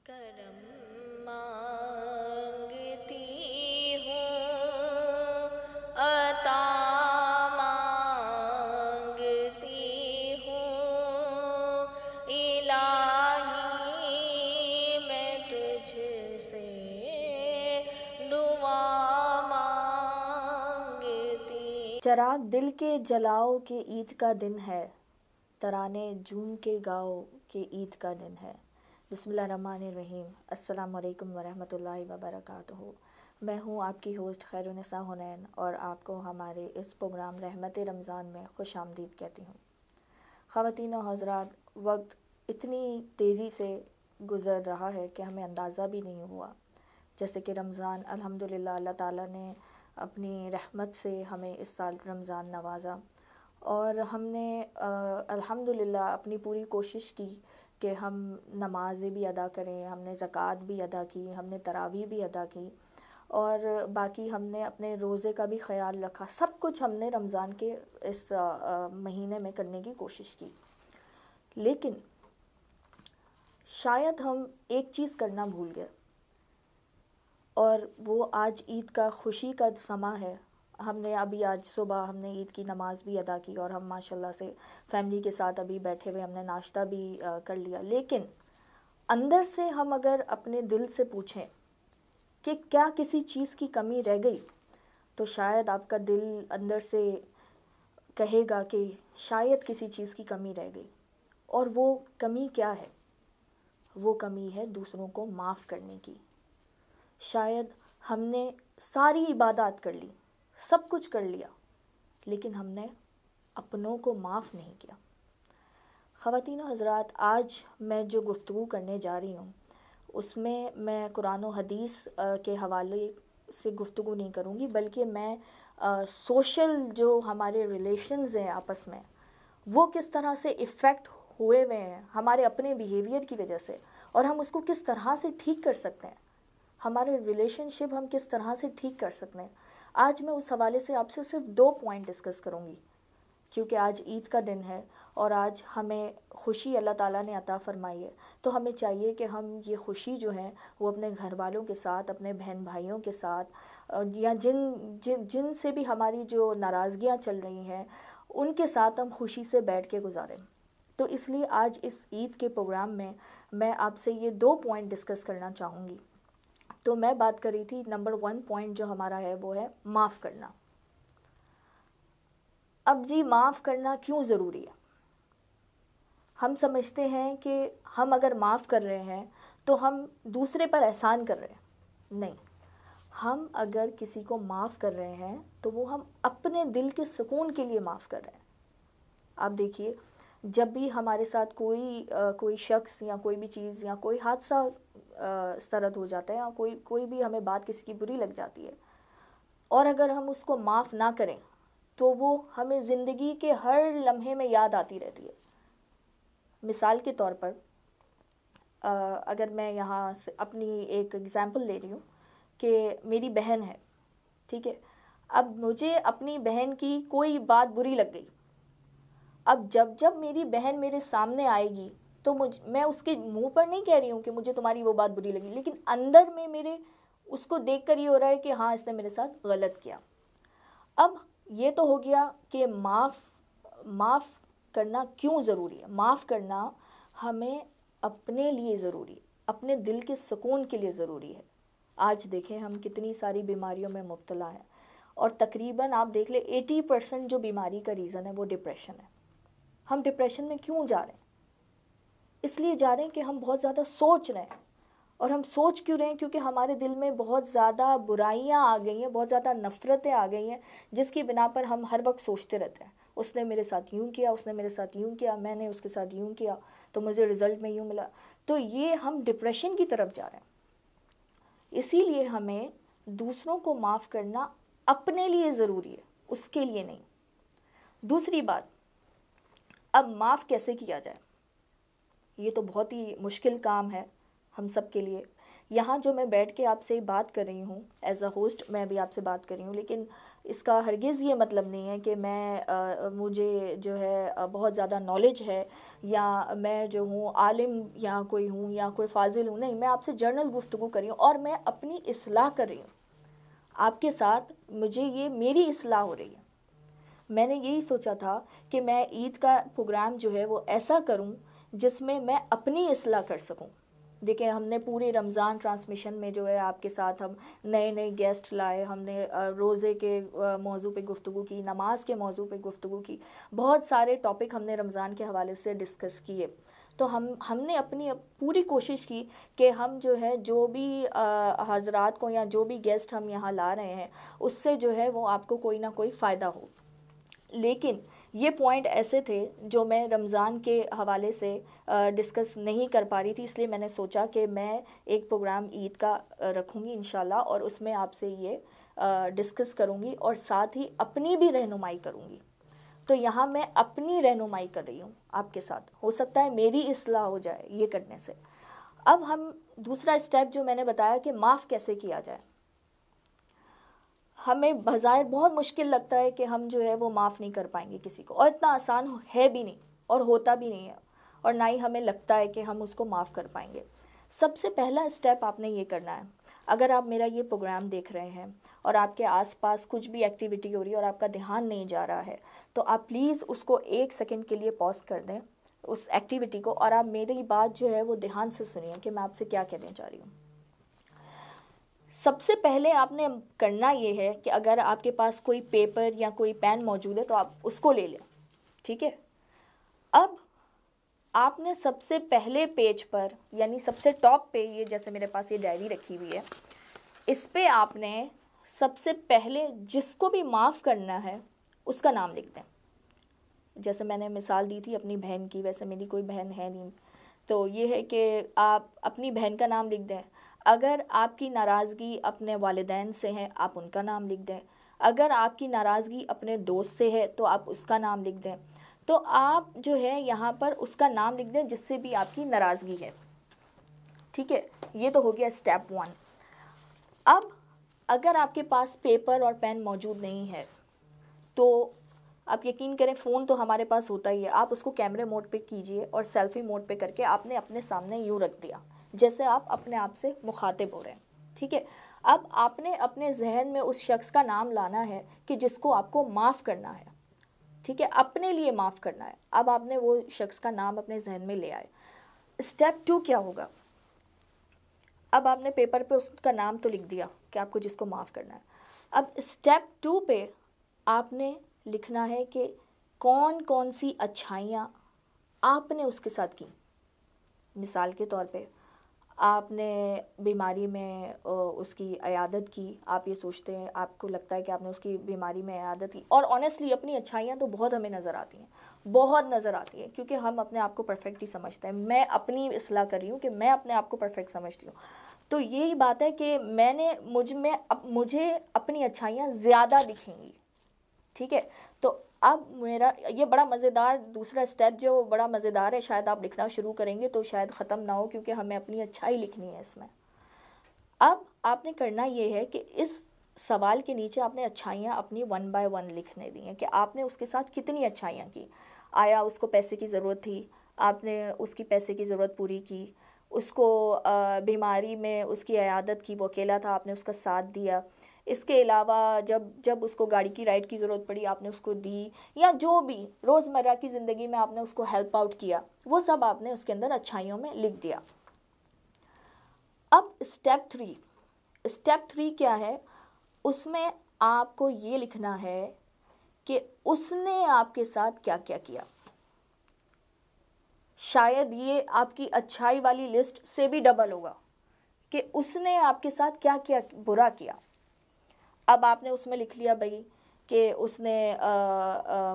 करम मांगती हूँ, अता मांगती हूँ, इलाही मैं तुझसे दुआ मांगती। चिराग दिल के जलाओ के ईद का दिन है, तराने जून के गाओ के ईद का दिन है। बिस्मिल्लाहिर्रहमानिर्रहीम। अस्सलाम वालेकुम वरहमतुल्लाहि वबरकातुहू। मैं हूँ आपकी होस्ट खैरुन्निसा हुनैन और आपको हमारे इस प्रोग्राम रहमत रमज़ान में खुश आमदीद कहती हूँ। ख़वातीन और हज़रात, वक्त इतनी तेज़ी से गुज़र रहा है कि हमें अंदाज़ा भी नहीं हुआ। जैसे कि रमज़ान अल्हम्दुलिल्लाह अल्लाह ताला ने अपनी रहमत से हमें इस साल रमज़ान नवाज़ा और हमने अल्हम्दुलिल्लाह अपनी पूरी कोशिश की कि हम नमाज़ें भी अदा करें, हमने ज़कात भी अदा की, हमने तरावीह भी अदा की और बाकी हमने अपने रोज़े का भी ख़याल रखा। सब कुछ हमने रमज़ान के इस महीने में करने की कोशिश की। लेकिन शायद हम एक चीज़ करना भूल गए और वो आज ईद का खुशी का समा है। हमने अभी आज सुबह हमने ईद की नमाज़ भी अदा की और हम माशाल्लाह से फैमिली के साथ अभी बैठे हुए हमने नाश्ता भी कर लिया। लेकिन अंदर से हम अगर अपने दिल से पूछें कि क्या किसी चीज़ की कमी रह गई, तो शायद आपका दिल अंदर से कहेगा कि शायद किसी चीज़ की कमी रह गई। और वो कमी क्या है? वो कमी है दूसरों को माफ़ करने की। शायद हमने सारी इबादत कर ली, सब कुछ कर लिया, लेकिन हमने अपनों को माफ़ नहीं किया। ख़वातीन और हज़रात, आज मैं जो गुफ्तगू करने जा रही हूँ उसमें मैं कुरान और हदीस के हवाले से गुफ्तगू नहीं करूँगी, बल्कि मैं सोशल जो हमारे रिलेशंस हैं आपस में, वो किस तरह से इफ़ेक्ट हुए हुए हैं हमारे अपने बिहेवियर की वजह से और हम उसको किस तरह से ठीक कर सकते हैं, हमारे रिलेशनशिप हम किस तरह से ठीक कर सकते हैं। आज मैं उस हवाले से आपसे सिर्फ 2 पॉइंट डिस्कस करूँगी, क्योंकि आज ईद का दिन है और आज हमें खुशी अल्लाह ताला ने अता फ़रमाई है। तो हमें चाहिए कि हम ये खुशी जो है वो अपने घर वालों के साथ, अपने बहन भाइयों के साथ या जिन से भी हमारी जो नाराज़गियाँ चल रही हैं उनके साथ हम खुशी से बैठ के गुजारें। तो इसलिए आज इस ईद के प्रोग्राम में मैं आपसे ये 2 पॉइंट डिस्कस करना चाहूँगी। तो मैं बात कर रही थी, नंबर 1 पॉइंट जो हमारा है वो है माफ़ करना। अब जी, माफ़ करना क्यों ज़रूरी है? हम समझते हैं कि हम अगर माफ़ कर रहे हैं तो हम दूसरे पर एहसान कर रहे हैं। नहीं, हम अगर किसी को माफ़ कर रहे हैं तो वो हम अपने दिल के सुकून के लिए माफ़ कर रहे हैं। आप देखिए, जब भी हमारे साथ कोई शख्स या कोई भी चीज़ या कोई हादसा इस तरह हो जाता है या कोई भी हमें बात किसी की बुरी लग जाती है और अगर हम उसको माफ़ ना करें तो वो हमें ज़िंदगी के हर लम्हे में याद आती रहती है। मिसाल के तौर पर अगर मैं यहाँ से अपनी एक एग्ज़ाम्पल ले रही हूँ कि मेरी बहन है, ठीक है। अब मुझे अपनी बहन की कोई बात बुरी लग गई। अब जब मेरी बहन मेरे सामने आएगी तो मैं उसके मुंह पर नहीं कह रही हूँ कि मुझे तुम्हारी वो बात बुरी लगी, लेकिन अंदर में मेरे उसको देखकर ये हो रहा है कि हाँ, इसने मेरे साथ गलत किया। अब ये तो हो गया कि माफ़ करना क्यों ज़रूरी है। माफ़ करना हमें अपने लिए ज़रूरी है, अपने दिल के सुकून के लिए ज़रूरी है। आज देखें हम कितनी सारी बीमारियों में मुब्तला हैं और तकरीबन आप देख लें 80% जो बीमारी का रीज़न है वो डिप्रेशन है। हम डिप्रेशन में क्यों जा रहे हैं? इसलिए जा रहे हैं कि हम बहुत ज़्यादा सोच रहे हैं। और हम सोच क्यों रहे हैं? क्योंकि हमारे दिल में बहुत ज़्यादा बुराइयां आ गई हैं, बहुत ज़्यादा नफ़रतें आ गई हैं, जिसकी बिना पर हम हर वक्त सोचते रहते हैं, उसने मेरे साथ यूँ किया, उसने मेरे साथ यूँ किया, मैंने उसके साथ यूँ किया तो मुझे रिज़ल्ट में यूँ मिला। तो ये हम डिप्रेशन की तरफ जा रहे हैं। इसीलिए हमें दूसरों को माफ़ करना अपने लिए ज़रूरी है, उसके लिए नहीं। दूसरी बात, अब माफ़ कैसे किया जाए? ये तो बहुत ही मुश्किल काम है हम सब के लिए, यहाँ जो मैं बैठ के आपसे बात कर रही हूँ एज अ होस्ट, मैं अभी आपसे बात कर रही हूँ, लेकिन इसका हरगिज़ ये मतलब नहीं है कि मुझे जो है बहुत ज़्यादा नॉलेज है, या मैं जो हूँ आलिम या कोई हूँ या कोई फाजिल हूँ। नहीं, मैं आपसे जर्नल गुफ्तगू कर रही हूँ और मैं अपनी इस्लाह कर रही हूँ आपके साथ। मुझे ये मेरी इस्लाह हो रही है। मैंने यही सोचा था कि मैं ईद का प्रोग्राम जो है वो ऐसा करूं जिसमें मैं अपनी इस्लाह कर सकूं। देखिए, हमने पूरे रमज़ान ट्रांसमिशन में जो है आपके साथ हम नए नए गेस्ट लाए, हमने रोज़े के मौजू पे गुफ्तगू की, नमाज के मौजू पे गुफ्तगू की, बहुत सारे टॉपिक हमने रमज़ान के हवाले से डिस्कस किए। तो हमने अपनी पूरी कोशिश की कि हम जो है जो भी हजरात को या जो भी गेस्ट हम यहाँ ला रहे हैं उससे जो है वो आपको कोई ना कोई फ़ायदा हो। लेकिन ये पॉइंट ऐसे थे जो मैं रमज़ान के हवाले से डिस्कस नहीं कर पा रही थी, इसलिए मैंने सोचा कि मैं एक प्रोग्राम ईद का रखूँगी इंशाल्लाह, और उसमें आपसे ये डिस्कस करूँगी और साथ ही अपनी भी रहनुमाई करूँगी। तो यहाँ मैं अपनी रहनुमाई कर रही हूँ आपके साथ, हो सकता है मेरी इस्लाह हो जाए ये करने से। अब हम दूसरा स्टेप जो मैंने बताया कि माफ़ कैसे किया जाए। हमें बज़ाहिर बहुत मुश्किल लगता है कि हम जो है वो माफ़ नहीं कर पाएंगे किसी को, और इतना आसान है भी नहीं और होता भी नहीं है, और ना ही हमें लगता है कि हम उसको माफ़ कर पाएंगे। सबसे पहला स्टेप आपने ये करना है, अगर आप मेरा ये प्रोग्राम देख रहे हैं और आपके आसपास कुछ भी एक्टिविटी हो रही है और आपका ध्यान नहीं जा रहा है, तो आप प्लीज़ उसको 1 सेकंड के लिए पॉज कर दें उस एक्टिविटी को, और आप मेरी बात जो है वो ध्यान से सुनिए कि मैं आपसे क्या कहने जा रही हूँ। सबसे पहले आपने करना ये है कि अगर आपके पास कोई पेपर या कोई पेन मौजूद है तो आप उसको ले लें, ठीक है। अब आपने सबसे पहले पेज पर, यानी सबसे टॉप पे, ये जैसे मेरे पास ये डायरी रखी हुई है, इस पे आपने सबसे पहले जिसको भी माफ़ करना है उसका नाम लिख दें। जैसे मैंने मिसाल दी थी अपनी बहन की, वैसे मेरी कोई बहन है नहीं, तो ये है कि आप अपनी बहन का नाम लिख दें। अगर आपकी नाराज़गी अपने वालिदैन से है आप उनका नाम लिख दें। अगर आपकी नाराज़गी अपने दोस्त से है तो आप उसका नाम लिख दें। तो आप जो है यहाँ पर उसका नाम लिख दें जिससे भी आपकी नाराज़गी है, ठीक है। ये तो हो गया स्टेप 1। अब अगर आपके पास पेपर और पेन मौजूद नहीं है तो आप यकीन करें, फ़ोन तो हमारे पास होता ही है, आप उसको कैमरे मोड पे कीजिए और सेल्फ़ी मोड पे करके आपने अपने सामने यूँ रख दिया जैसे आप अपने आप से मुखातिब हो रहे हैं, ठीक है। अब आपने अपने जहन में उस शख्स का नाम लाना है कि जिसको आपको माफ़ करना है, ठीक है, अपने लिए माफ़ करना है। अब आपने वो शख्स का नाम अपने जहन में ले आए। स्टेप 2 क्या होगा? अब आपने पेपर पे उसका नाम तो लिख दिया कि आपको जिसको माफ़ करना है। अब स्टेप 2 पे आपने लिखना है कि कौन कौन सी अच्छाइयाँ आपने उसके साथ की। मिसाल के तौर पे आपने बीमारी में उसकी इयादत की, आप ये सोचते हैं, आपको लगता है कि आपने उसकी बीमारी में इयादत की, और ऑनेस्टली अपनी अच्छाइयाँ तो बहुत हमें नज़र आती हैं, बहुत नज़र आती हैं, क्योंकि हम अपने आप को परफेक्ट ही समझते हैं। मैं अपनी इस्लाह कर रही हूँ कि मैं अपने आप को परफेक्ट समझती हूँ। तो यही बात है कि मुझे अपनी अच्छाइयाँ ज़्यादा दिखेंगी, ठीक है। तो अब मेरा ये बड़ा मज़ेदार दूसरा स्टेप जो बड़ा मज़ेदार है, शायद आप लिखना शुरू करेंगे तो शायद ख़त्म ना हो, क्योंकि हमें अपनी अच्छाई लिखनी है इसमें। अब आपने करना ये है कि इस सवाल के नीचे आपने अच्छाइयाँ अपनी 1 बाय 1 लिखने दी हैं कि आपने उसके साथ कितनी अच्छाइयाँ की। आया उसको पैसे की ज़रूरत थी, आपने उसकी पैसे की ज़रूरत पूरी की। उसको बीमारी में उसकी इयादत की, वो अकेला था, आपने उसका साथ दिया। इसके अलावा जब जब उसको गाड़ी की राइड की ज़रूरत पड़ी आपने उसको दी, या जो भी रोज़मर्रा की ज़िंदगी में आपने उसको हेल्प आउट किया, वो सब आपने उसके अंदर अच्छाइयों में लिख दिया। अब स्टेप 3 क्या है? उसमें आपको ये लिखना है कि उसने आपके साथ क्या क्या किया। शायद ये आपकी अच्छाई वाली लिस्ट से भी डबल होगा कि उसने आपके साथ क्या क्या बुरा किया। अब आपने उसमें लिख लिया भाई कि उसने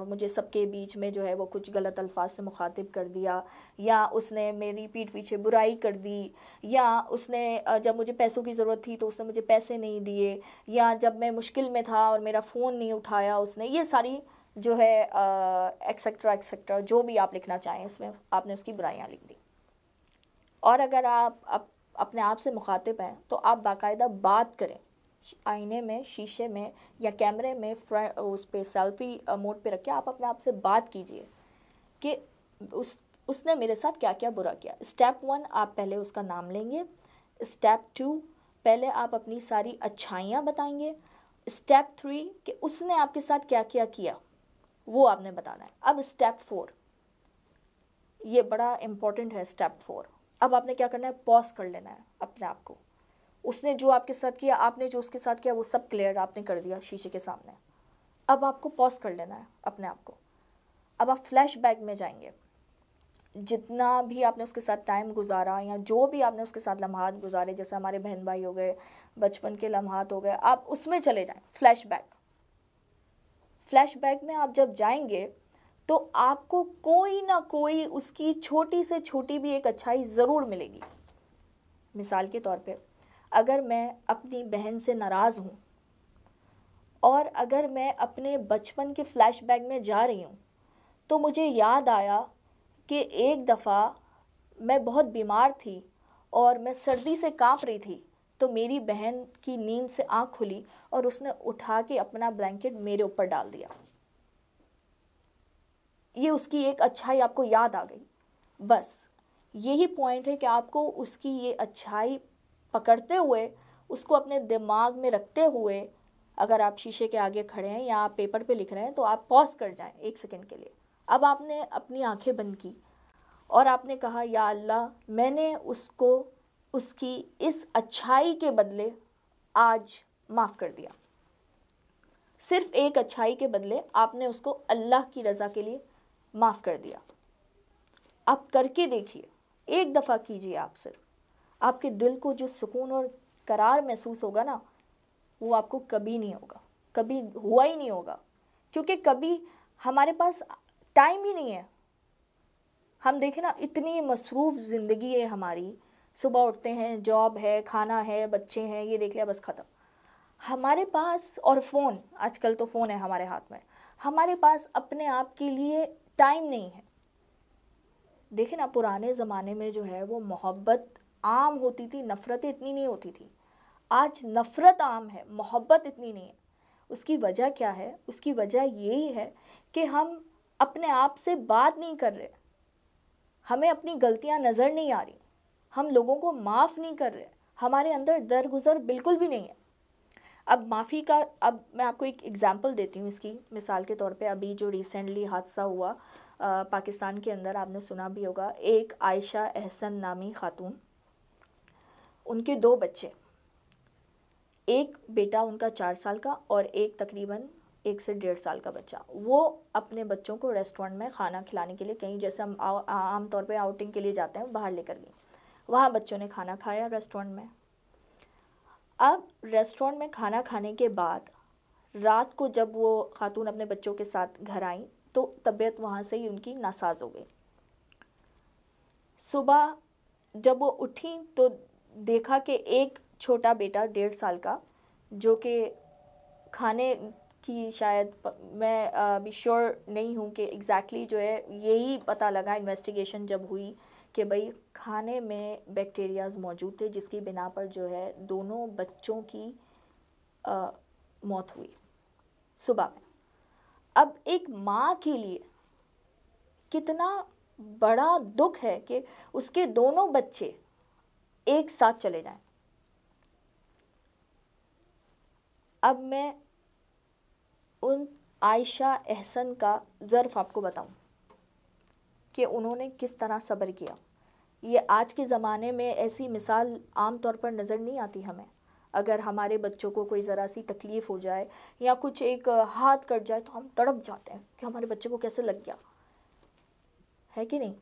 मुझे सबके बीच में जो है वो कुछ गलत अल्फाज से मुखातिब कर दिया, या उसने मेरी पीठ पीछे बुराई कर दी, या उसने जब मुझे पैसों की ज़रूरत थी तो उसने मुझे पैसे नहीं दिए, या जब मैं मुश्किल में था और मेरा फ़ोन नहीं उठाया उसने। ये सारी जो है एक्सेट्रा एक्सेट्रा जो भी आप लिखना चाहें इसमें आपने उसकी बुराइयाँ लिख दी। और अगर अपने आप से मुखातिब हैं तो आप बाकायदा बात करें, आईने में, शीशे में या कैमरे में उस पे सेल्फी मोड पे रख के आप अपने आप से बात कीजिए कि उसने मेरे साथ क्या क्या बुरा किया। स्टेप 1 आप पहले उसका नाम लेंगे। स्टेप 2 पहले आप अपनी सारी अच्छाइयाँ बताएंगे। स्टेप 3 कि उसने आपके साथ क्या क्या किया वो आपने बताना है। अब स्टेप 4, ये बड़ा इम्पोर्टेंट है। स्टेप 4 अब आपने क्या करना है, पॉज कर लेना है अपने आप को। उसने जो आपके साथ किया, आपने जो उसके साथ किया, वो सब क्लियर आपने कर दिया शीशे के सामने। अब आपको पॉज कर लेना है अपने आप को। अब आप फ्लैशबैक में जाएंगे, जितना भी आपने उसके साथ टाइम गुजारा या जो भी आपने उसके साथ लम्हात गुजारे, जैसे हमारे बहन भाई हो गए, बचपन के लम्हात हो गए, आप उसमें चले जाएं। फ्लैशबैक में आप जब जाएंगे तो आपको कोई ना कोई उसकी छोटी से छोटी भी एक अच्छाई ज़रूर मिलेगी। मिसाल के तौर पे, अगर मैं अपनी बहन से नाराज़ हूँ और अगर मैं अपने बचपन के फ्लैशबैक में जा रही हूँ तो मुझे याद आया कि एक दफ़ा मैं बहुत बीमार थी और मैं सर्दी से कांप रही थी, तो मेरी बहन की नींद से आँख खुली और उसने उठा के अपना ब्लैंकेट मेरे ऊपर डाल दिया। ये उसकी एक अच्छाई आपको याद आ गई। बस यही पॉइंट है कि आपको उसकी ये अच्छाई पकड़ते हुए, उसको अपने दिमाग में रखते हुए, अगर आप शीशे के आगे खड़े हैं या आप पेपर पे लिख रहे हैं तो आप पॉज कर जाएं 1 सेकंड के लिए। अब आपने अपनी आंखें बंद की और आपने कहा, या अल्लाह, मैंने उसको उसकी इस अच्छाई के बदले आज माफ़ कर दिया। सिर्फ एक अच्छाई के बदले आपने उसको अल्लाह की रज़ा के लिए माफ़ कर दिया। आप करके देखिए, एक दफ़ा कीजिए आप सिर्फ। आपके दिल को जो सुकून और करार महसूस होगा ना, वो आपको कभी नहीं होगा, कभी हुआ ही नहीं होगा, क्योंकि कभी हमारे पास टाइम ही नहीं है। हम देखें ना, इतनी मसरूफ़ ज़िंदगी है हमारी, सुबह उठते हैं, जॉब है, खाना है, बच्चे हैं, ये देख लिया, बस ख़त्म। हमारे पास, और फ़ोन, आजकल तो फ़ोन है हमारे हाथ में, हमारे पास अपने आप के लिए टाइम नहीं है। देखें ना, पुराने ज़माने में जो है वो मोहब्बत आम होती थी, नफ़रतें इतनी नहीं होती थी। आज नफ़रत आम है, मोहब्बत इतनी नहीं है। उसकी वजह क्या है? उसकी वजह यही है कि हम अपने आप से बात नहीं कर रहे, हमें अपनी गलतियां नज़र नहीं आ रही, हम लोगों को माफ़ नहीं कर रहे, हमारे अंदर दरगुजर बिल्कुल भी नहीं है। अब माफ़ी का, अब मैं आपको एक एग्ज़ाम्पल देती हूँ इसकी। मिसाल के तौर पे अभी जो रिसेंटली हादसा हुआ पाकिस्तान के अंदर, आपने सुना भी होगा, एक आयशा एहसन नामी खातून, उनके 2 बच्चे, एक बेटा उनका 4 साल का और एक तकरीबन 1 से 1.5 साल का बच्चा। वो अपने बच्चों को रेस्टोरेंट में खाना खिलाने के लिए, कहीं जैसे हम आम तौर पे आउटिंग के लिए जाते हैं, बाहर लेकर गई। वहाँ बच्चों ने खाना खाया रेस्टोरेंट में। अब रेस्टोरेंट में खाना खाने के बाद रात को जब वो खातून अपने बच्चों के साथ घर आई तो तबीयत वहाँ से ही उनकी नासाज हो गई। सुबह जब वो उठी तो देखा कि एक छोटा बेटा 1.5 साल का, जो कि खाने की, शायद मैं अभी श्योर नहीं हूँ कि एग्जैक्टली जो है, यही पता लगा इन्वेस्टिगेशन जब हुई कि भाई खाने में बैक्टीरियाज मौजूद थे, जिसकी बिना पर जो है दोनों बच्चों की मौत हुई सुबह में। अब एक माँ के लिए कितना बड़ा दुख है कि उसके दोनों बच्चे एक साथ चले जाएं। अब मैं उन आयशा एहसन का ज़र्फ़ आपको बताऊं कि उन्होंने किस तरह सब्र किया। ये आज के ज़माने में ऐसी मिसाल आम तौर पर नज़र नहीं आती हमें। अगर हमारे बच्चों को कोई ज़रा सी तकलीफ़ हो जाए या कुछ एक हाथ कट जाए तो हम तड़प जाते हैं कि हमारे बच्चे को कैसे लग गया, है कि नहीं।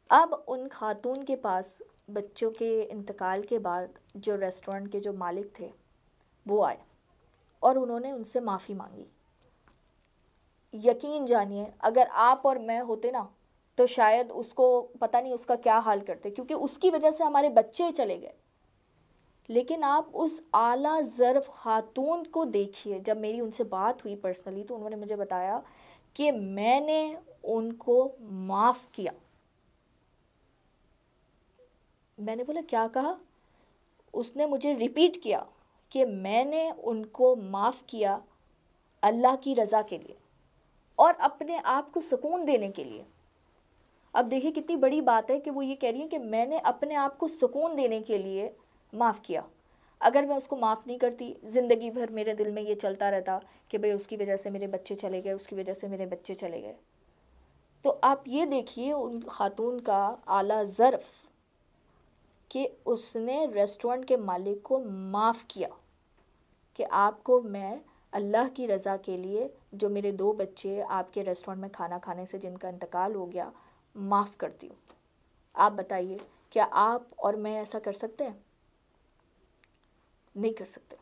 अब उन खातून के पास बच्चों के इंतकाल के बाद जो रेस्टोरेंट के जो मालिक थे वो आए और उन्होंने उनसे माफ़ी मांगी। यकीन जानिए, अगर आप और मैं होते ना तो शायद उसको पता नहीं उसका क्या हाल करते, क्योंकि उसकी वजह से हमारे बच्चे चले गए। लेकिन आप उस आला ज़र्फ़ खातून को देखिए। जब मेरी उनसे बात हुई पर्सनली तो उन्होंने मुझे बताया कि मैंने उनको माफ़ किया। मैंने बोला क्या कहा? उसने मुझे रिपीट किया कि मैंने उनको माफ़ किया अल्लाह की रज़ा के लिए और अपने आप को सुकून देने के लिए। अब देखिए कितनी बड़ी बात है कि वो ये कह रही है कि मैंने अपने आप को सुकून देने के लिए माफ़ किया। अगर मैं उसको माफ़ नहीं करती, ज़िंदगी भर मेरे दिल में ये चलता रहता कि भाई उसकी वजह से मेरे बच्चे चले गए, उसकी वजह से मेरे बच्चे चले गए। तो आप ये देखिए उन खातून का आला ज़र्फ़ कि उसने रेस्टोरेंट के मालिक को माफ़ किया कि आपको मैं अल्लाह की रज़ा के लिए, जो मेरे 2 बच्चे आपके रेस्टोरेंट में खाना खाने से जिनका इंतकाल हो गया, माफ़ करती हूँ। आप बताइए क्या आप और मैं ऐसा कर सकते हैं? नहीं कर सकते।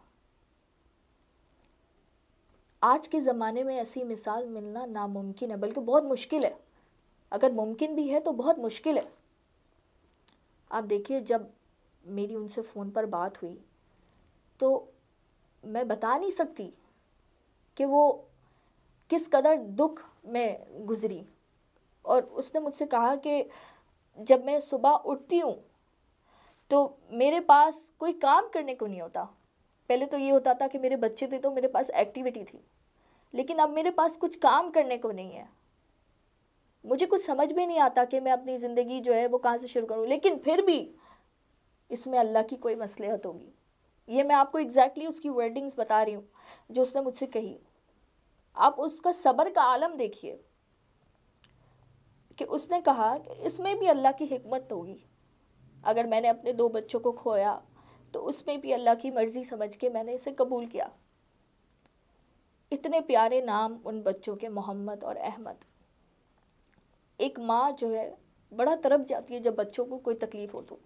आज के ज़माने में ऐसी मिसाल मिलना नामुमकिन है, बल्कि बहुत मुश्किल है। अगर मुमकिन भी है तो बहुत मुश्किल है। आप देखिए जब मेरी उनसे फ़ोन पर बात हुई तो मैं बता नहीं सकती कि वो किस कदर दुख में गुज़री। और उसने मुझसे कहा कि जब मैं सुबह उठती हूँ तो मेरे पास कोई काम करने को नहीं होता। पहले तो ये होता था कि मेरे बच्चे थे तो मेरे पास एक्टिविटी थी, लेकिन अब मेरे पास कुछ काम करने को नहीं है। मुझे कुछ समझ में नहीं आता कि मैं अपनी ज़िंदगी जो है वो कहाँ से शुरू करूँ, लेकिन फिर भी इसमें अल्लाह की कोई मसलहत होगी। ये मैं आपको एग्जैक्टली उसकी वर्डिंग्स बता रही हूँ जो उसने मुझसे कही। आप उसका सब्र का आलम देखिए कि उसने कहा कि इसमें भी अल्लाह की हिकमत होगी। अगर मैंने अपने 2 बच्चों को खोया तो उसमें भी अल्लाह की मर्ज़ी समझ के मैंने इसे कबूल किया। इतने प्यारे नाम उन बच्चों के, मोहम्मद और अहमद। एक माँ जो है बड़ा तड़प जाती है जब बच्चों को कोई तकलीफ़ हो तो।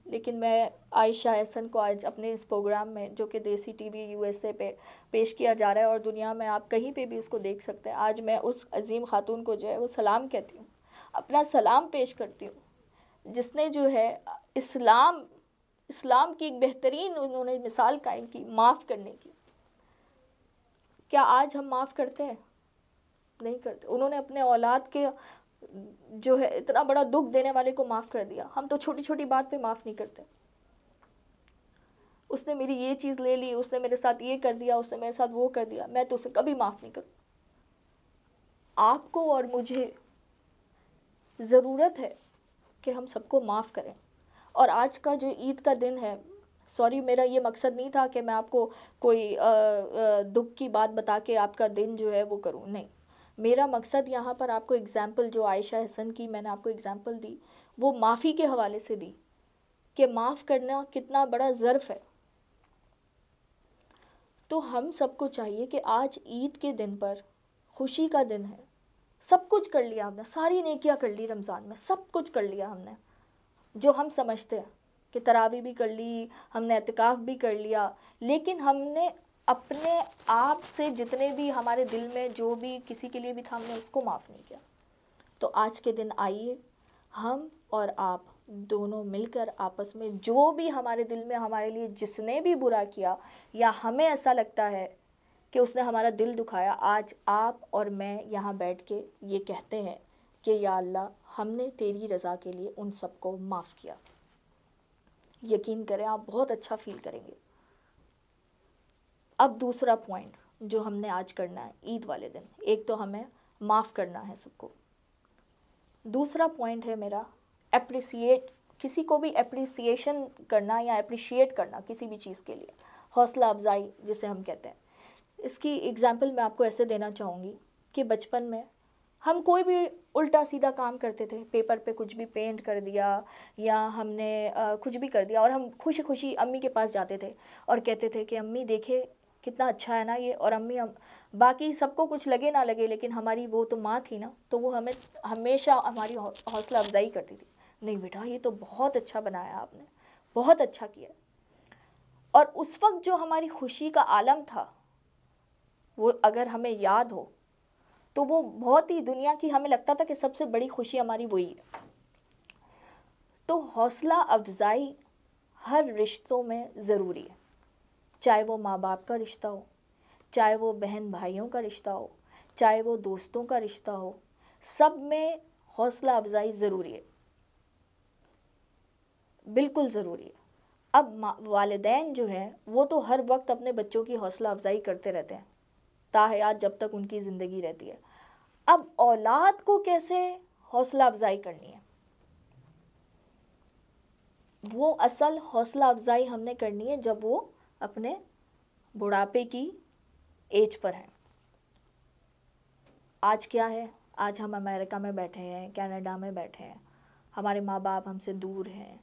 लेकिन मैं आयशा एहसन को आज अपने इस प्रोग्राम में, जो कि देसी टीवी यूएसए पे पेश किया जा रहा है और दुनिया में आप कहीं पे भी उसको देख सकते हैं, आज मैं उस अजीम खातून को जो है वो सलाम कहती हूँ, अपना सलाम पेश करती हूँ, जिसने जो है इस्लाम की एक बेहतरीन उन्होंने मिसाल कायम की माफ़ करने की। क्या आज हम माफ़ करते हैं? नहीं करते। उन्होंने अपने औलाद के जो है इतना बड़ा दुख देने वाले को माफ़ कर दिया। हम तो छोटी छोटी बात पे माफ़ नहीं करते। उसने मेरी ये चीज़ ले ली, उसने मेरे साथ ये कर दिया, उसने मेरे साथ वो कर दिया, मैं तो उसे कभी माफ़ नहीं करूँ। आपको और मुझे ज़रूरत है कि हम सबको माफ़ करें। और आज का जो ईद का दिन है, सॉरी मेरा ये मकसद नहीं था कि मैं आपको कोई दुख की बात बता के आपका दिन जो है वो करूँ, नहीं। मेरा मकसद यहाँ पर आपको एग्ज़ाम्पल, जो आयशा हसन की मैंने आपको एग्ज़ाम्पल दी, वो माफ़ी के हवाले से दी कि माफ़ करना कितना बड़ा ज़र्फ़ है। तो हम सबको चाहिए कि आज ईद के दिन पर, खुशी का दिन है, सब कुछ कर लिया हमने, सारी नेकियां कर ली रमज़ान में, सब कुछ कर लिया हमने जो हम समझते हैं कि तरावी भी कर ली, हमने एतिकाफ़ भी कर लिया, लेकिन हमने अपने आप से जितने भी हमारे दिल में जो भी किसी के लिए भी था, हमने उसको माफ़ नहीं किया। तो आज के दिन आइए हम और आप दोनों मिलकर आपस में जो भी हमारे दिल में हमारे लिए जिसने भी बुरा किया या हमें ऐसा लगता है कि उसने हमारा दिल दुखाया, आज आप और मैं यहाँ बैठ के ये कहते हैं कि या अल्लाह, हमने तेरी रज़ा के लिए उन सबको माफ़ किया। यकीन करें आप बहुत अच्छा फ़ील करेंगे। अब दूसरा पॉइंट जो हमने आज करना है ईद वाले दिन, एक तो हमें माफ़ करना है सबको, दूसरा पॉइंट है मेरा एप्रिसिएट, किसी को भी एप्रिसिएशन करना या अप्रिशिएट करना किसी भी चीज़ के लिए, हौसला अफजाई जिसे हम कहते हैं। इसकी एग्ज़ाम्पल मैं आपको ऐसे देना चाहूँगी कि बचपन में हम कोई भी उल्टा सीधा काम करते थे, पेपर पे कुछ भी पेंट कर दिया या हमने कुछ भी कर दिया, और हम खुशी खुशी अम्मी के पास जाते थे और कहते थे कि अम्मी देखे कितना अच्छा है ना ये, और अम्मी हम बाकी सबको कुछ लगे ना लगे, लेकिन हमारी वो तो माँ थी ना, तो वो हमें हमेशा हमारी हौसला अफजाई करती थी, नहीं बेटा ये तो बहुत अच्छा बनाया आपने, बहुत अच्छा किया। और उस वक्त जो हमारी खुशी का आलम था वो अगर हमें याद हो तो वो बहुत ही दुनिया की, हमें लगता था कि सबसे बड़ी खुशी हमारी वही है। तो हौसला अफजाई हर रिश्तों में ज़रूरी है, चाहे वो माँ बाप का रिश्ता हो, चाहे वो बहन भाइयों का रिश्ता हो, चाहे वो दोस्तों का रिश्ता हो, सब में हौसला अफजाई ज़रूरी है। बिल्कुल ज़रूरी है। अब वालिदैन जो है वो तो हर वक्त अपने बच्चों की हौसला अफजाई करते रहते हैं ताहयात जब तक उनकी ज़िंदगी रहती है। अब औलाद को कैसे हौसला अफजाई करनी है, वो असल हौसला अफजाई हमने करनी है जब वो अपने बुढ़ापे की एज पर हैं। आज क्या है, आज हम अमेरिका में बैठे हैं, कनाडा में बैठे हैं, हमारे माँ बाप हमसे दूर हैं।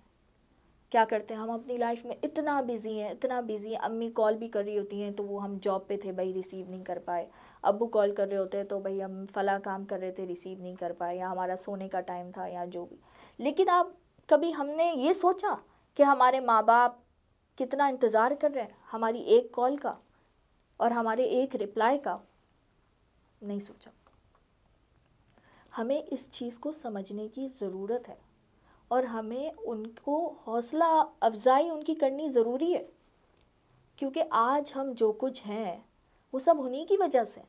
क्या करते हैं, हम अपनी लाइफ में इतना बिज़ी हैं, इतना बिज़ी हैं। अम्मी कॉल भी कर रही होती हैं तो वो हम जॉब पे थे भाई रिसीव नहीं कर पाए, अब्बू कॉल कर रहे होते हैं तो भाई हम फला काम कर रहे थे रिसीव नहीं कर पाए, या हमारा सोने का टाइम था या जो भी। लेकिन आप कभी हमने ये सोचा कि हमारे माँ बाप कितना इंतज़ार कर रहे हैं हमारी एक कॉल का और हमारे एक रिप्लाई का? नहीं सोचा। हमें इस चीज़ को समझने की ज़रूरत है और हमें उनको हौसला अफजाई उनकी करनी ज़रूरी है, क्योंकि आज हम जो कुछ हैं वो सब उन्हीं की वजह से।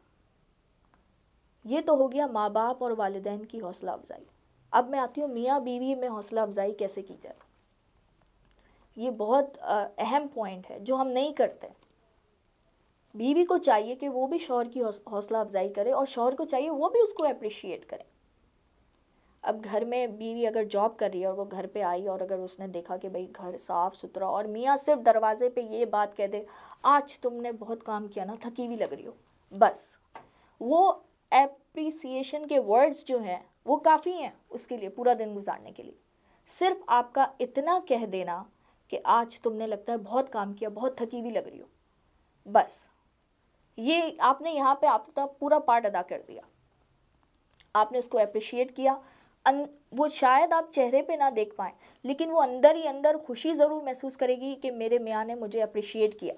ये तो हो गया माँ बाप और वालिदैन की हौसला अफजाई। अब मैं आती हूँ मियाँ बीवी में हौसला अफजाई कैसे की जाए। ये बहुत अहम पॉइंट है जो हम नहीं करते। बीवी को चाहिए कि वो भी शौहर की हौसला अफजाई करे और शौहर को चाहिए वो भी उसको अप्रिशिएट करे। अब घर में बीवी अगर जॉब कर रही है और वो घर पे आई और अगर उसने देखा कि भाई घर साफ़ सुथरा, और मियाँ सिर्फ दरवाजे पे ये बात कह दे, आज तुमने बहुत काम किया ना, थकी हुई लग रही हो, बस वो एप्रिसिएशन के वर्ड्स जो हैं वो काफ़ी हैं उसके लिए पूरा दिन गुजारने के लिए। सिर्फ आपका इतना कह देना कि आज तुमने लगता है बहुत काम किया, बहुत थकी हुई लग रही हो, बस ये आपने यहाँ पे आपका पूरा पार्ट अदा कर दिया। आपने उसको अप्रिशिएट किया। वो शायद आप चेहरे पे ना देख पाएँ, लेकिन वो अंदर ही अंदर खुशी ज़रूर महसूस करेगी कि मेरे मियाँ ने मुझे अप्रिशिएट किया।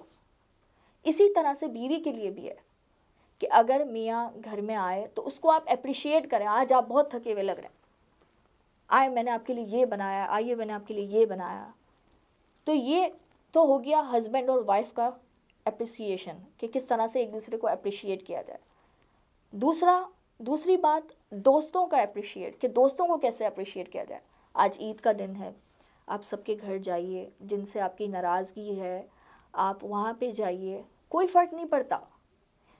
इसी तरह से बीवी के लिए भी है कि अगर मियाँ घर में आए तो उसको आप अप्रिशिएट करें। आज आप बहुत थके हुए लग रहे हैं, आए मैंने आपके लिए ये बनाया, आइए मैंने आपके लिए ये बनाया। तो ये तो हो गया हस्बैंड और वाइफ का अप्रिसिएशन कि किस तरह से एक दूसरे को अप्रिशिएट किया जाए। दूसरी बात दोस्तों का अप्रिशिएट, कि दोस्तों को कैसे अप्रिशिएट किया जाए। आज ईद का दिन है, आप सबके घर जाइए, जिनसे आपकी नाराज़गी है आप वहाँ पे जाइए, कोई फ़र्क नहीं पड़ता।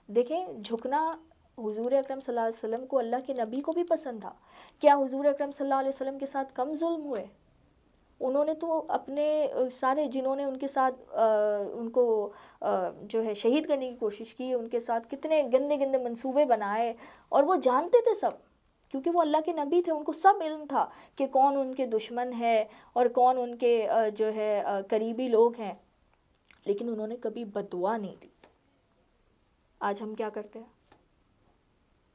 देखें, झुकना हुजूर अकरम सल्लल्लाहु अलैहि वसल्लम को अल्लाह के नबी को भी पसंद था। क्या हुजूर अकरम सल्लल्लाहु अलैहि वसल्लम के साथ कम जुल्म हुए? उन्होंने तो अपने सारे जिन्होंने उनके साथ उनको जो है शहीद करने की कोशिश की, उनके साथ कितने गंदे गंदे मंसूबे बनाए, और वो जानते थे सब, क्योंकि वो अल्लाह के नबी थे, उनको सब इल्म था कि कौन उनके दुश्मन है और कौन उनके जो है करीबी लोग हैं, लेकिन उन्होंने कभी बद्दुआ नहीं दी। आज हम क्या करते हैं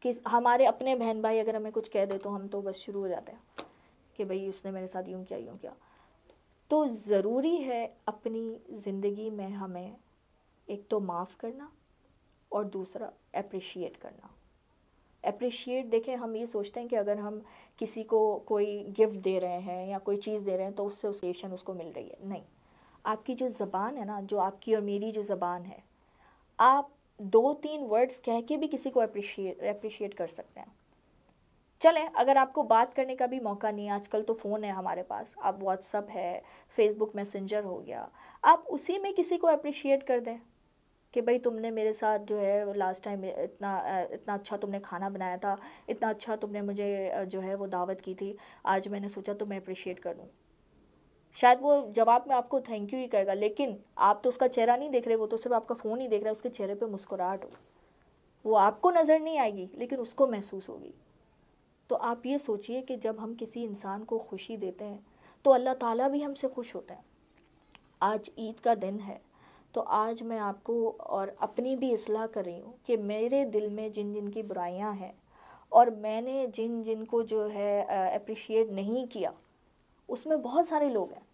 कि हमारे अपने बहन भाई अगर हमें कुछ कह दे तो हम तो बस शुरू हो जाते हैं कि भाई उसने मेरे साथ यूँ किया यूँ किया। तो ज़रूरी है अपनी ज़िंदगी में हमें एक तो माफ़ करना और दूसरा अप्रिशिएट करना। अप्रिशिएट, देखें, हम ये सोचते हैं कि अगर हम किसी को कोई गिफ्ट दे रहे हैं या कोई चीज़ दे रहे हैं तो उससे ओकेशन उसको मिल रही है। नहीं, आपकी जो ज़बान है ना, जो आपकी और मेरी जो ज़बान है, आप 2-3 वर्ड्स कह के भी किसी को अप्रिशिएट कर सकते हैं। चलें, अगर आपको बात करने का भी मौका नहीं है, आजकल तो फ़ोन है हमारे पास, आप व्हाट्सअप है, फेसबुक मैसेंजर हो गया, आप उसी में किसी को अप्रिशिएट कर दें कि भाई तुमने मेरे साथ जो है लास्ट टाइम इतना अच्छा तुमने खाना बनाया था, इतना अच्छा तुमने मुझे जो है वो दावत की थी, आज मैंने सोचा तो मैं अप्रिशिएट कर दूँ। शायद वो जवाब में आपको थैंक यू ही कहेगा, लेकिन आप तो उसका चेहरा नहीं देख रहे, वो तो सिर्फ आपका फ़ोन ही देख रहा है, उसके चेहरे पे मुस्कुराहट हो, वो आपको नज़र नहीं आएगी लेकिन उसको महसूस होगी। तो आप ये सोचिए कि जब हम किसी इंसान को खुशी देते हैं तो अल्लाह ताला भी हमसे खुश होता है। आज ईद का दिन है, तो आज मैं आपको और अपनी भी इस्लाह कर रही हूँ कि मेरे दिल में जिन जिन की बुराइयाँ हैं और मैंने जिन जिन को जो है अप्रिशिएट नहीं किया, उसमें बहुत सारे लोग हैं,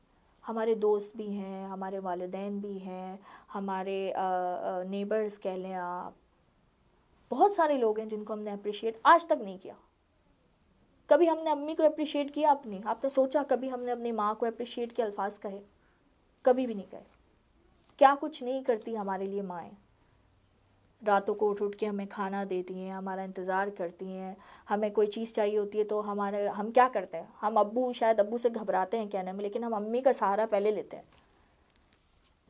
हमारे दोस्त भी हैं, हमारे वालिदैन भी हैं, हमारे नेबर्स कह लें आप, बहुत सारे लोग हैं जिनको हमने अप्रिशिएट आज तक नहीं किया। कभी हमने अम्मी को अप्रिशिएट किया? आपने सोचा कभी हमने अपनी माँ को अप्रिशिएट किया? अल्फाज कहे? कभी भी नहीं कहे। क्या कुछ नहीं करती हमारे लिए माएँ। रातों को उठ के हमें खाना देती हैं, हमारा इंतज़ार करती हैं। हमें कोई चीज़ चाहिए होती है तो हम क्या करते हैं, हम शायद अब्बू से घबराते हैं कहने में, लेकिन हम अम्मी का सहारा पहले लेते हैं।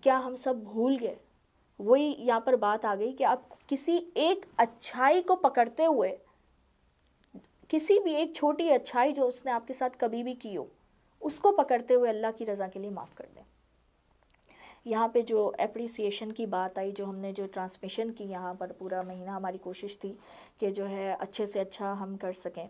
क्या हम सब भूल गए? वही यहाँ पर बात आ गई कि आप किसी एक अच्छाई को पकड़ते हुए, किसी भी एक छोटी अच्छाई जो उसने आपके साथ कभी भी की हो, उसको पकड़ते हुए अल्लाह की रज़ा के लिए माफ़ कर दें। यहाँ पे जो एप्रिसिएशन की बात आई, जो हमने जो ट्रांसमिशन की यहाँ पर पूरा महीना, हमारी कोशिश थी कि जो है अच्छे से अच्छा हम कर सकें।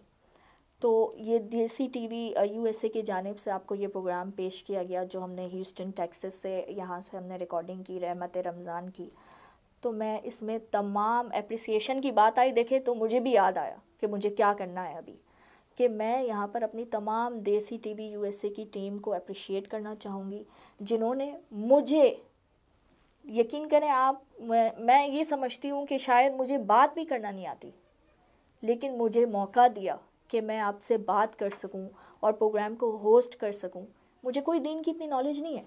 तो ये देसी टीवी यूएसए की जानिब से आपको ये प्रोग्राम पेश किया गया, जो हमने ह्यूस्टन टेक्सास से, यहाँ से हमने रिकॉर्डिंग की, रहमत रमज़ान की। तो मैं इसमें तमाम एप्रिसिएशन की बात आई, देखे तो मुझे भी याद आया कि मुझे क्या करना है अभी, कि मैं यहाँ पर अपनी तमाम देसी टीवी यूएसए की टीम को अप्रिशिएट करना चाहूँगी, जिन्होंने मुझे, यकीन करें आप, मैं ये समझती हूँ कि शायद मुझे बात भी करना नहीं आती, लेकिन मुझे मौका दिया कि मैं आपसे बात कर सकूं और प्रोग्राम को होस्ट कर सकूं। मुझे कोई दीन की इतनी नॉलेज नहीं है,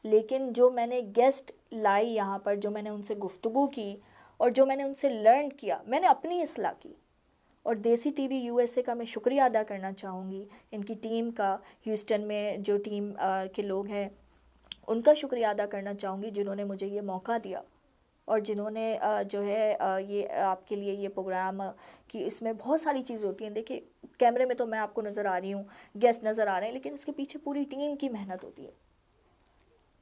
लेकिन जो मैंने गेस्ट लाई यहाँ पर, जो मैंने उनसे गुफ्तगू की और जो मैंने उनसे लर्न किया, मैंने अपनी इस्लाह की। और देसी टीवी यूएसए का मैं शुक्रिया अदा करना चाहूँगी, इनकी टीम का, ह्यूस्टन में जो टीम के लोग हैं उनका शुक्रिया अदा करना चाहूँगी, जिन्होंने मुझे ये मौका दिया और जिन्होंने जो है ये आपके लिए ये प्रोग्राम कि इसमें बहुत सारी चीज़ें होती हैं। देखिए, कैमरे में तो मैं आपको नज़र आ रही हूँ, गेस्ट नज़र आ रहे हैं, लेकिन इसके पीछे पूरी टीम की मेहनत होती है।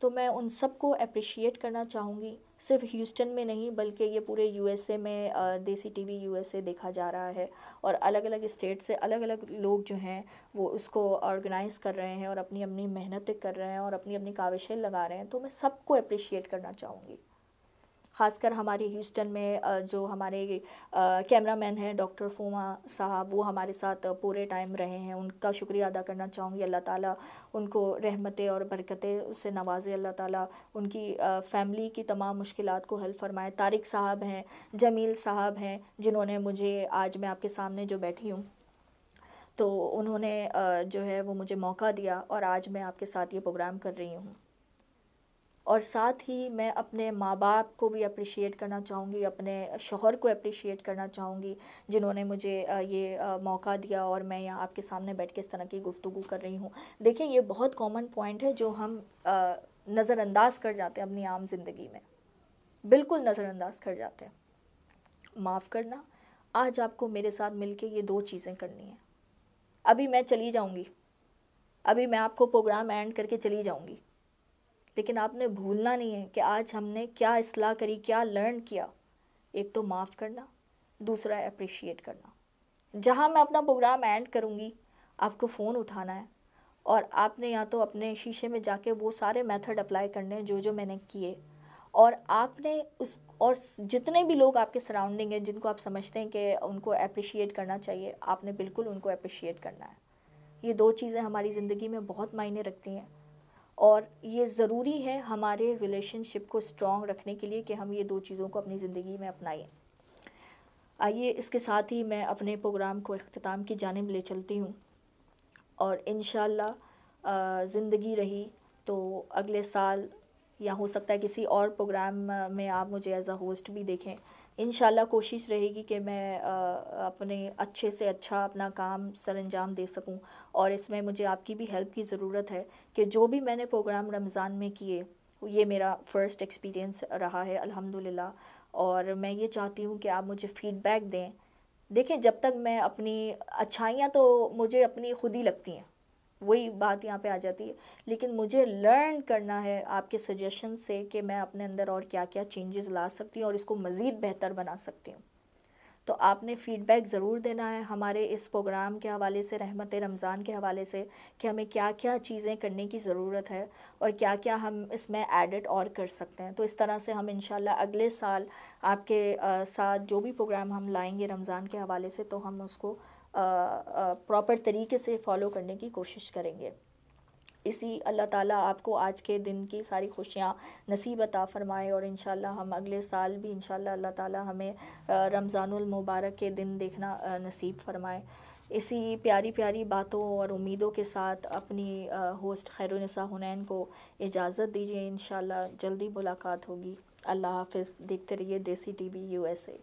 तो मैं उन सबको अप्रिशिएट करना चाहूँगी, सिर्फ ह्यूस्टन में नहीं बल्कि ये पूरे यूएसए में देसी टीवी यूएसए देखा जा रहा है, और अलग अलग स्टेट से अलग अलग लोग जो हैं वो उसको ऑर्गेनाइज़ कर रहे हैं और अपनी अपनी मेहनतें कर रहे हैं और अपनी अपनी काविशें लगा रहे हैं। तो मैं सबको अप्रिशिएट करना चाहूँगी। ख़ासकर हमारे ह्यूस्टन में जो हमारे कैमरामैन हैं डॉक्टर फूमा साहब, वो हमारे साथ पूरे टाइम रहे हैं, उनका शुक्रिया अदा करना चाहूँगी। अल्लाह ताला उनको रहमतें और बरकतें से नवाज़े, अल्लाह ताला उनकी फ़ैमिली की तमाम मुश्किलात को हल फरमाए। तारिक साहब हैं, जमील साहब हैं, जिन्होंने मुझे, आज मैं आपके सामने जो बैठी हूँ, तो उन्होंने जो है वो मुझे मौका दिया और आज मैं आपके साथ ये प्रोग्राम कर रही हूँ। और साथ ही मैं अपने माँ बाप को भी अप्रिशिएट करना चाहूँगी, अपने शौहर को अप्रिशिएट करना चाहूँगी, जिन्होंने मुझे ये मौका दिया और मैं यहाँ आपके सामने बैठ के इस तरह की गुफ्तगू कर रही हूँ। देखिए, ये बहुत कॉमन पॉइंट है जो हम नज़रअंदाज कर जाते हैं अपनी आम ज़िंदगी में, बिल्कुल नज़रअंदाज कर जाते हैं। माफ़ करना, आज आपको मेरे साथ मिलके ये 2 चीज़ें करनी हैं। अभी मैं चली जाऊँगी, अभी मैं आपको प्रोग्राम एंड करके चली जाऊँगी, लेकिन आपने भूलना नहीं है कि आज हमने क्या इस्लाह करी, क्या लर्न किया। एक तो माफ़ करना, दूसरा अप्रिशिएट करना। जहाँ मैं अपना प्रोग्राम एंड करूँगी, आपको फ़ोन उठाना है और आपने या तो अपने शीशे में जाके वो सारे मेथड अप्लाई करने हैं जो जो मैंने किए, और आपने उस, और जितने भी लोग आपके सराउंडिंग हैं जिनको आप समझते हैं कि उनको अप्रिशिएट करना चाहिए, आपने बिल्कुल उनको अप्रिशिएट करना है। ये 2 चीज़ें हमारी ज़िंदगी में बहुत मायने रखती हैं और ये ज़रूरी है हमारे रिलेशनशिप को स्ट्रॉन्ग रखने के लिए कि हम ये 2 चीज़ों को अपनी ज़िंदगी में अपनाएं। आइए, इसके साथ ही मैं अपने प्रोग्राम को इख्तिताम की जानिब ले चलती हूँ और इंशाअल्लाह ज़िंदगी रही तो अगले साल या हो सकता है किसी और प्रोग्राम में आप मुझे एज़ अ होस्ट भी देखें। इंशाअल्लाह कोशिश रहेगी कि मैं अपने अच्छे से अच्छा अपना काम सरअंजाम दे सकूं, और इसमें मुझे आपकी भी हेल्प की ज़रूरत है कि जो भी मैंने प्रोग्राम रमज़ान में किए, ये मेरा फ़र्स्ट एक्सपीरियंस रहा है अल्हम्दुलिल्लाह, और मैं ये चाहती हूँ कि आप मुझे फ़ीडबैक दें। देखें, जब तक मैं अपनी अच्छाइयाँ तो मुझे अपनी खुद ही लगती हैं, वही बात यहाँ पे आ जाती है, लेकिन मुझे लर्न करना है आपके सजेशन से कि मैं अपने अंदर और क्या क्या चेंजेस ला सकती हूँ और इसको मज़ीद बेहतर बना सकती हूँ। तो आपने फ़ीडबैक ज़रूर देना है हमारे इस प्रोग्राम के हवाले से, रहमत रमज़ान के हवाले से, कि हमें क्या क्या चीज़ें करने की ज़रूरत है और क्या क्या हम इसमें एडिट और कर सकते हैं। तो इस तरह से हम इंशाल्लाह अगले साल आपके साथ जो भी प्रोग्राम हम लाएंगे रमज़ान के हवाले से, तो हम उसको प्रॉपर तरीके से फ़ॉलो करने की कोशिश करेंगे। इसी अल्लाह ताला आपको आज के दिन की सारी खुशियाँ नसीब अता फ़रमाए, और इंशाल्लाह हम अगले साल भी इंशाल्लाह अल्लाह ताला हमें रमज़ानुल मुबारक के दिन देखना नसीब फ़रमाए। इसी प्यारी प्यारी बातों और उम्मीदों के साथ अपनी होस्ट खैरुनिसा हुनैन को इजाज़त दीजिए। इंशाल्लाह जल्दी मुलाकात होगी। अल्लाह हाफिज़। देखते रहिए देसी टीवी USA।